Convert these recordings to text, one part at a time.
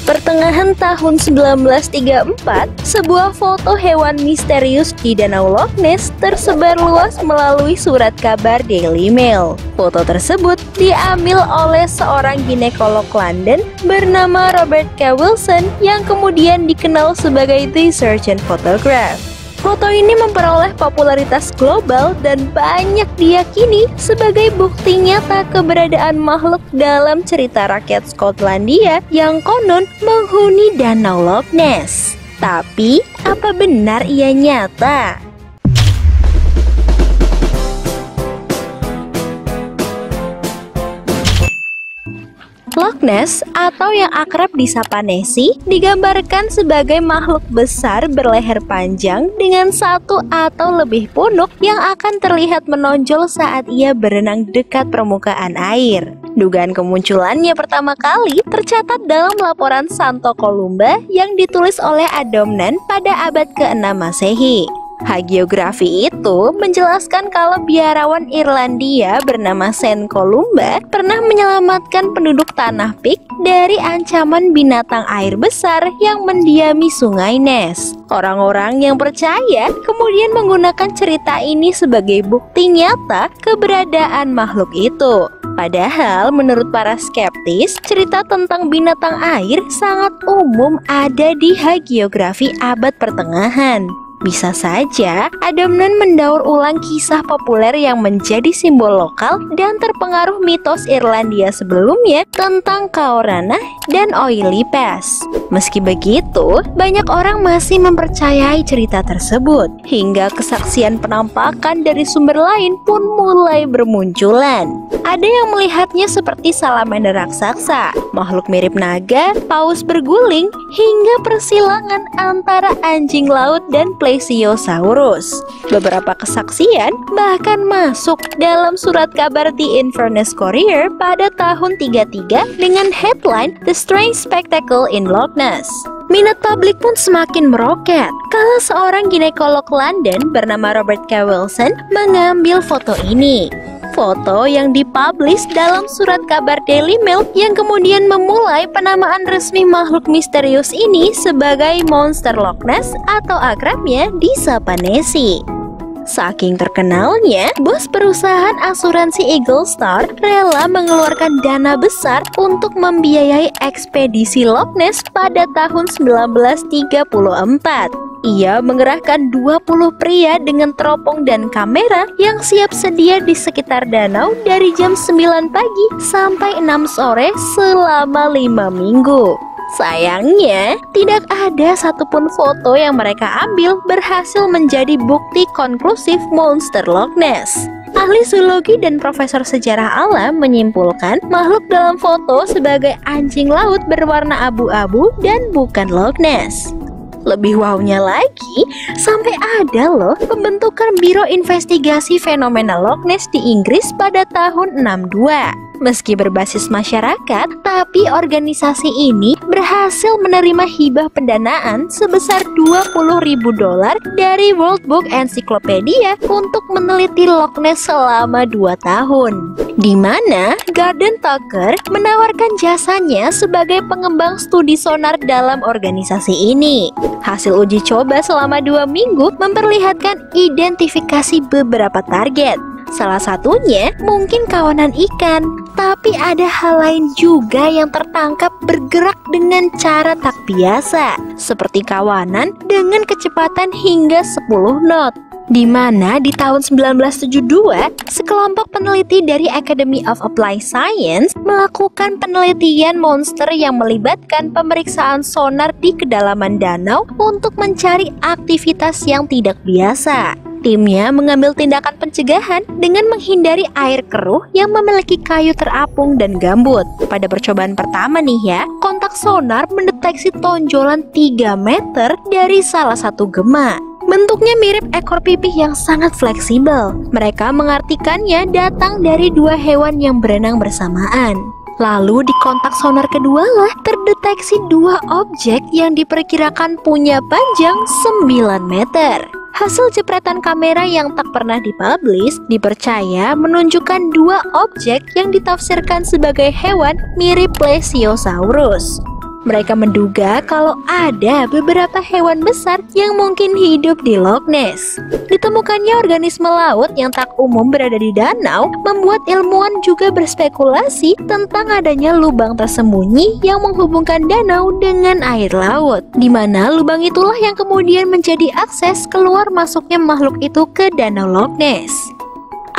Pertengahan tahun 1934, sebuah foto hewan misterius di Danau Loch Ness tersebar luas melalui surat kabar Daily Mail. Foto tersebut diambil oleh seorang ginekolog London bernama Robert K. Wilson yang kemudian dikenal sebagai The Surgeon Photograph. Foto ini memperoleh popularitas global dan banyak diyakini sebagai bukti nyata keberadaan makhluk dalam cerita rakyat Skotlandia yang konon menghuni Danau Loch Ness. Tapi, apa benar ia nyata? Loch Ness atau yang akrab disapa Nessie digambarkan sebagai makhluk besar berleher panjang dengan satu atau lebih punuk yang akan terlihat menonjol saat ia berenang dekat permukaan air. Dugaan kemunculannya pertama kali tercatat dalam laporan Santo Columba yang ditulis oleh Adomnan pada abad ke-6 Masehi. Hagiografi itu menjelaskan kalau biarawan Irlandia bernama Saint Columba pernah menyelamatkan penduduk Tanah Pik dari ancaman binatang air besar yang mendiami sungai Ness. Orang-orang yang percaya kemudian menggunakan cerita ini sebagai bukti nyata keberadaan makhluk itu. Padahal menurut para skeptis, cerita tentang binatang air sangat umum ada di hagiografi abad pertengahan. Bisa saja Adomnan mendaur ulang kisah populer yang menjadi simbol lokal dan terpengaruh mitos Irlandia sebelumnya tentang Caorana dan Oily Pass. Meski begitu, banyak orang masih mempercayai cerita tersebut, hingga kesaksian penampakan dari sumber lain pun mulai bermunculan. Ada yang melihatnya seperti salamander raksasa, makhluk mirip naga, paus berguling, hingga persilangan antara anjing laut dan Plesiosaurus. Beberapa kesaksian bahkan masuk dalam surat kabar The Inverness Courier pada tahun 33 dengan headline The Strange Spectacle in Loch Ness. Minat publik pun semakin meroket kala seorang ginekolog London bernama Robert K. Wilson mengambil foto ini. Foto yang dipublish dalam surat kabar Daily Mail yang kemudian memulai penamaan resmi makhluk misterius ini sebagai Monster Loch Ness atau akrabnya disapa Nessie. Saking terkenalnya, bos perusahaan asuransi Eagle Star rela mengeluarkan dana besar untuk membiayai ekspedisi Loch Ness pada tahun 1934. Ia mengerahkan 20 pria dengan teropong dan kamera yang siap sedia di sekitar danau dari jam 9 pagi sampai 6 sore selama 5 minggu. Sayangnya, tidak ada satupun foto yang mereka ambil berhasil menjadi bukti konklusif Monster Loch Ness. Ahli zoologi dan profesor sejarah alam menyimpulkan makhluk dalam foto sebagai anjing laut berwarna abu-abu dan bukan Loch Ness. Lebih wownya lagi, sampai ada loh pembentukan Biro Investigasi Fenomena Loch Ness di Inggris pada tahun 62. Meski berbasis masyarakat, tapi organisasi ini berhasil menerima hibah pendanaan sebesar $20.000 dari World Book Encyclopedia untuk meneliti Loch Ness selama 2 tahun. Di mana Gordon Tucker menawarkan jasanya sebagai pengembang studi sonar dalam organisasi ini. Hasil uji coba selama 2 minggu memperlihatkan identifikasi beberapa target. Salah satunya mungkin kawanan ikan, tapi ada hal lain juga yang tertangkap bergerak dengan cara tak biasa, seperti kawanan dengan kecepatan hingga 10 knot. Di mana di tahun 1972, sekelompok peneliti dari Academy of Applied Science melakukan penelitian monster yang melibatkan pemeriksaan sonar di kedalaman danau untuk mencari aktivitas yang tidak biasa. Timnya mengambil tindakan pencegahan dengan menghindari air keruh yang memiliki kayu terapung dan gambut. Pada percobaan pertama nih ya, kontak sonar mendeteksi tonjolan 3 meter dari salah satu gema. Bentuknya mirip ekor pipih yang sangat fleksibel. Mereka mengartikannya datang dari 2 hewan yang berenang bersamaan. Lalu di kontak sonar kedua lah terdeteksi 2 objek yang diperkirakan punya panjang 9 meter. Hasil jepretan kamera yang tak pernah dipublish dipercaya menunjukkan 2 objek yang ditafsirkan sebagai hewan mirip Plesiosaurus. Mereka menduga kalau ada beberapa hewan besar yang mungkin hidup di Loch Ness. Ditemukannya organisme laut yang tak umum berada di danau membuat ilmuwan juga berspekulasi tentang adanya lubang tersembunyi yang menghubungkan danau dengan air laut, di mana lubang itulah yang kemudian menjadi akses keluar masuknya makhluk itu ke danau Loch Ness.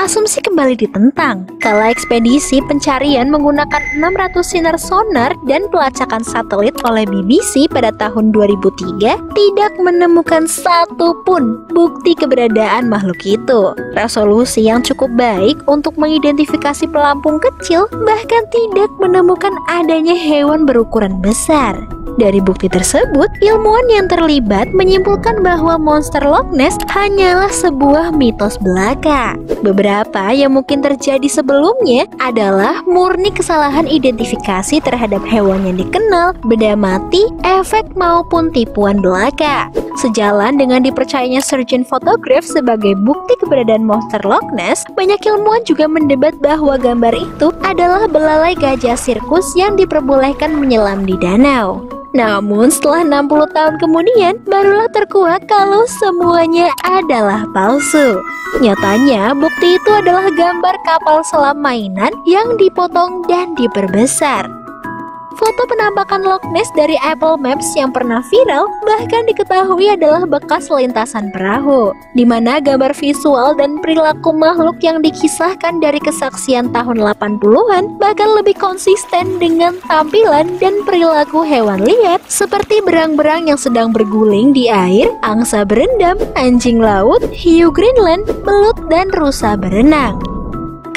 Asumsi kembali ditentang kala ekspedisi pencarian menggunakan 600 sinar sonar dan pelacakan satelit oleh BBC pada tahun 2003 tidak menemukan satupun bukti keberadaan makhluk itu. Resolusi yang cukup baik untuk mengidentifikasi pelampung kecil bahkan tidak menemukan adanya hewan berukuran besar. Dari bukti tersebut, ilmuwan yang terlibat menyimpulkan bahwa monster Loch Ness hanyalah sebuah mitos belaka. Beberapa yang mungkin terjadi sebelumnya adalah murni kesalahan identifikasi terhadap hewan yang dikenal, benda mati, efek maupun tipuan belaka. Sejalan dengan dipercayanya surgeon photograph sebagai bukti keberadaan monster Loch Ness, banyak ilmuwan juga mendebat bahwa gambar itu adalah belalai gajah sirkus yang diperbolehkan menyelam di danau. Namun setelah 60 tahun kemudian, barulah terkuak kalau semuanya adalah palsu. Nyatanya, bukti itu adalah gambar kapal selam mainan yang dipotong dan diperbesar. Foto penampakan Loch Ness dari Apple Maps yang pernah viral bahkan diketahui adalah bekas lintasan perahu, di mana gambar visual dan perilaku makhluk yang dikisahkan dari kesaksian tahun 80-an bahkan lebih konsisten dengan tampilan dan perilaku hewan liar seperti berang-berang yang sedang berguling di air, angsa berendam, anjing laut, hiu Greenland, belut, dan rusa berenang.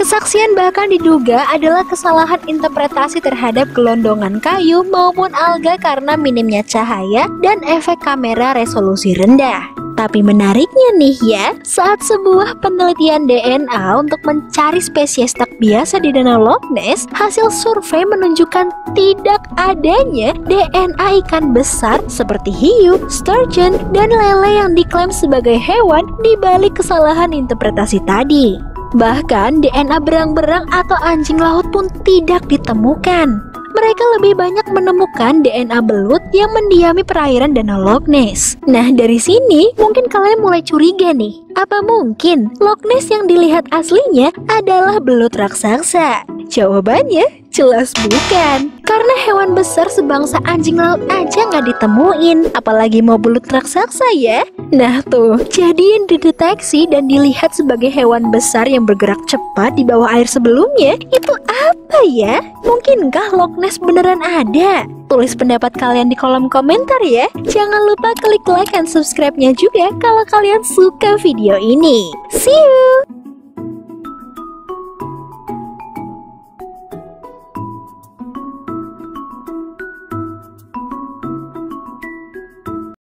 Kesaksian bahkan diduga adalah kesalahan interpretasi terhadap gelondongan kayu maupun alga karena minimnya cahaya dan efek kamera resolusi rendah. Tapi menariknya nih ya, saat sebuah penelitian DNA untuk mencari spesies tak biasa di danau Loch Ness, hasil survei menunjukkan tidak adanya DNA ikan besar seperti hiu, sturgeon, dan lele yang diklaim sebagai hewan di balik kesalahan interpretasi tadi. Bahkan DNA berang-berang atau anjing laut pun tidak ditemukan. Mereka lebih banyak menemukan DNA belut yang mendiami perairan danau Loch Ness. Nah, dari sini mungkin kalian mulai curiga nih. Apa mungkin Loch Ness yang dilihat aslinya adalah belut raksasa? Jawabannya jelas bukan. Karena hewan besar sebangsa anjing laut aja nggak ditemuin, apalagi mau belut raksasa ya. Nah tuh, jadi yang dideteksi dan dilihat sebagai hewan besar yang bergerak cepat di bawah air sebelumnya, itu apa ya? Mungkinkah Loch Ness beneran ada? Tulis pendapat kalian di kolom komentar ya. Jangan lupa klik like dan subscribe-nya juga kalau kalian suka video ini. See you!